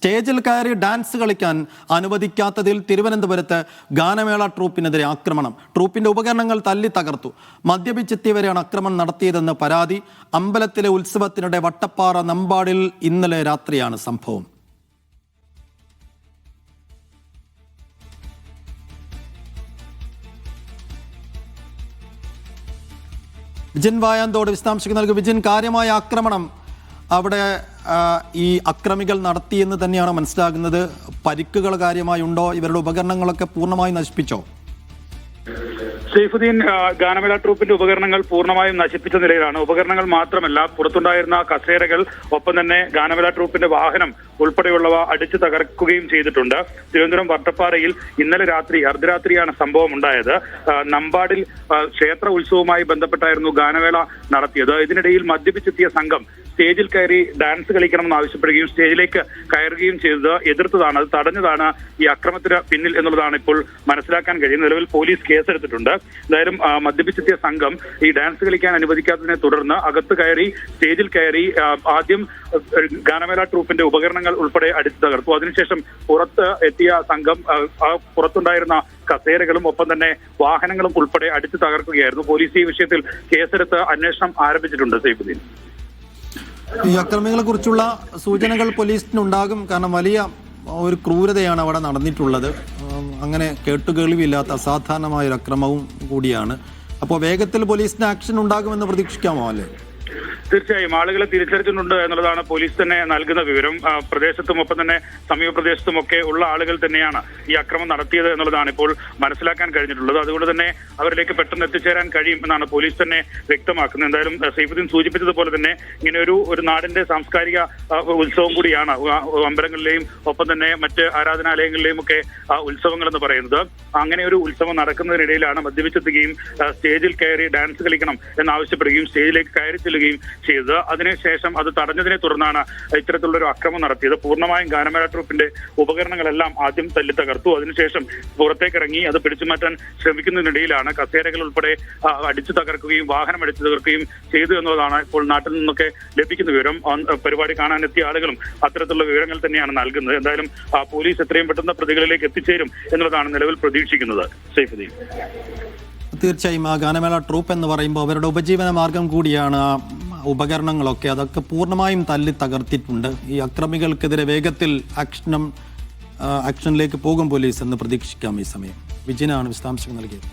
സ്റ്റേജിൽ കയറി ഡാൻസ് കളിക്കാൻ അനുവദിക്കാത്തതിൽ തിരുവനന്തപുരത്ത് ഗാനമേള ട്രൂപ്പിനെതിരെ ആക്രമണം. ട്രൂപ്പിന്റെ ഉപകരണങ്ങൾ തല്ലി തകർത്തു. മദ്യപിച്ചെത്തിയവരെയാണ് ആക്രമണം നടത്തിയതെന്ന് പരാതി. അമ്പലത്തിലെ ഉത്സവത്തിനിടെ വട്ടപ്പാറ നമ്പാടിൽ ഇന്നലെ രാത്രിയാണ് സംഭവം. വിജിൻ വായാന്തോട് വിശദാംശങ്ങൾ നൽകും. വിജിൻ, കാര്യമായ ആക്രമണം അവിടെ ഈ അക്രമികൾ നടത്തിയെന്ന് തന്നെയാണ് മനസ്സിലാകുന്നത്. പരിക്കുകൾ കാര്യമായി ഉണ്ടോ? ഇവരുടെ ഉപകരണങ്ങളൊക്കെ പൂർണ്ണമായി നശിപ്പിച്ചോ? സൈഫുദ്ദീൻ, ഗാനമേള ട്രൂപ്പിന്റെ ഉപകരണങ്ങൾ പൂർണ്ണമായും നശിപ്പിച്ച നിലയിലാണ്. ഉപകരണങ്ങൾ മാത്രമല്ല, പുറത്തുണ്ടായിരുന്ന കസേരകൾ, ഒപ്പം തന്നെ ഗാനമേള ട്രൂപ്പിന്റെ വാഹനം ഉൾപ്പെടെയുള്ളവ അടിച്ചു തകർക്കുകയും ചെയ്തിട്ടുണ്ട്. തിരുവനന്തപുരം വട്ടപ്പാറയിൽ ഇന്നലെ രാത്രി അർദ്ധരാത്രിയാണ് സംഭവം ഉണ്ടായത്. നമ്പാടിൽ ക്ഷേത്ര ഉത്സവവുമായി ബന്ധപ്പെട്ടായിരുന്നു ഗാനമേള നടത്തിയത്. ഇതിനിടയിൽ മദ്യപിച്ചെത്തിയ സംഘം സ്റ്റേജിൽ കയറി ഡാൻസ് കളിക്കണമെന്ന് ആവശ്യപ്പെടുകയും സ്റ്റേജിലേക്ക് കയറുകയും ചെയ്തത് എതിർത്തതാണ്, അത് തടഞ്ഞതാണ് ഈ അക്രമത്തിന് പിന്നിൽ എന്നുള്ളതാണ് ഇപ്പോൾ മനസ്സിലാക്കാൻ കഴിയുന്നത്. നിലവിൽ പോലീസ് കേസെടുത്തിട്ടുണ്ട്. എന്തായാലും മദ്യപിച്ചെത്തിയ സംഘം ഈ ഡാൻസ് കളിക്കാൻ അനുവദിക്കാത്തതിനെ തുടർന്ന് അകത്ത് കയറി സ്റ്റേജിൽ കയറി ആദ്യം ഗാനമേള ട്രൂപ്പിന്റെ ഉപകരണങ്ങൾ ഉൾപ്പെടെ അടിച്ചു തകർത്തു. അതിനുശേഷം പുറത്ത് എത്തിയ സംഘം പുറത്തുണ്ടായിരുന്ന കസേരകളും ഒപ്പം തന്നെ വാഹനങ്ങളും ഉൾപ്പെടെ അടിച്ചു തകർക്കുകയായിരുന്നു. പോലീസ് ഈ വിഷയത്തിൽ കേസെടുത്ത് അന്വേഷണം ആരംഭിച്ചിട്ടുണ്ട്. സൈഫുദ്ദീൻ, ഈ അക്രമികളെ കുറിച്ചുള്ള സൂചനകൾ പോലീസിനുണ്ടാകും. കാരണം വലിയ ഒരു ക്രൂരതയാണ് അവിടെ നടന്നിട്ടുള്ളത്. അങ്ങനെ കേട്ടുകേൾവിയില്ലാത്ത അസാധാരണമായ ഒരു അക്രമവും കൂടിയാണ്. അപ്പോൾ വേഗത്തിൽ പോലീസിന് ആക്ഷൻ ഉണ്ടാകുമെന്ന് പ്രതീക്ഷിക്കാമോ? അല്ലേ? തീർച്ചയായും ആളുകളെ തിരിച്ചറിഞ്ഞിട്ടുണ്ട് എന്നുള്ളതാണ് പോലീസ് തന്നെ നൽകുന്ന വിവരം. പ്രദേശത്തും ഒപ്പം തന്നെ സമീപ പ്രദേശത്തുമൊക്കെ ഉള്ള ആളുകൾ തന്നെയാണ് ഈ അക്രമം നടത്തിയത് എന്നുള്ളതാണ് ഇപ്പോൾ മനസ്സിലാക്കാൻ കഴിഞ്ഞിട്ടുള്ളത്. അതുകൊണ്ട് തന്നെ അവരിലേക്ക് പെട്ടെന്ന് എത്തിച്ചേരാൻ കഴിയും എന്നാണ് പോലീസ് തന്നെ വ്യക്തമാക്കുന്നത്. എന്തായാലും സൈഫുദ്ദീൻ സൂചിപ്പിച്ചതുപോലെ തന്നെ ഇങ്ങനെ ഒരു നാടിന്റെ സാംസ്കാരിക ഉത്സവം കൂടിയാണ് അമ്പലങ്ങളിലെയും ഒപ്പം തന്നെ മറ്റ് ആരാധനാലയങ്ങളിലെയും ഒക്കെ ഉത്സവങ്ങൾ എന്ന് പറയുന്നത്. അങ്ങനെ ഒരു ഉത്സവം നടക്കുന്നതിനിടയിലാണ് മദ്യപിച്ചെത്തുകയും സ്റ്റേജിൽ കയറി ഡാൻസ് കളിക്കണം എന്നാവശ്യപ്പെടുകയും സ്റ്റേജിലേക്ക് കയറി ചെല്ലുകയും ചെയ്തത്. അതിനുശേഷം അത് തടഞ്ഞതിനെ തുടർന്നാണ് ഇത്തരത്തിലുള്ള ഒരു അക്രമം നടത്തിയത്. പൂർണ്ണമായും ഗാനമേള ട്രൂപ്പിന്റെ ഉപകരണങ്ങളെല്ലാം ആദ്യം തല്ലി തകർത്തു. അതിനുശേഷം പുറത്തേക്കിറങ്ങി അത് പിടിച്ചുമാറ്റാൻ ശ്രമിക്കുന്നതിനിടയിലാണ് കസേരകൾ ഉൾപ്പെടെ അടിച്ചു തകർക്കുകയും വാഹനം അടിച്ചു തകർക്കുകയും ചെയ്തു എന്നുള്ളതാണ് ഇപ്പോൾ നാട്ടിൽ നിന്നൊക്കെ ലഭിക്കുന്ന വിവരം. പരിപാടി കാണാനെത്തിയ ആളുകളും അത്തരത്തിലുള്ള വിവരങ്ങൾ തന്നെയാണ് നൽകുന്നത്. എന്തായാലും പോലീസ് എത്രയും പെട്ടെന്ന് പ്രതികളിലേക്ക് എത്തിച്ചേരും എന്നുള്ളതാണ് നിലവിൽ പ്രതീക്ഷിക്കുന്നത്. സൈഫുദ്ദീൻ, തീർച്ചയായും ആ ഗാനമേള ട്രൂപ്പ് എന്ന് പറയുമ്പോൾ അവരുടെ ഉപജീവന മാർഗം കൂടിയാണ്. ഉപകരണങ്ങളൊക്കെ അതൊക്കെ പൂർണ്ണമായും തല്ലി തകർത്തിട്ടുണ്ട്. ഈ അക്രമികൾക്കെതിരെ വേഗത്തിൽ ആക്ഷനിലേക്ക് പോകും പോലീസ് എന്ന് പ്രതീക്ഷിക്കാം. ഈ സമയം വിജിനാണ് വിശദാംശങ്ങൾ നൽകിയത്.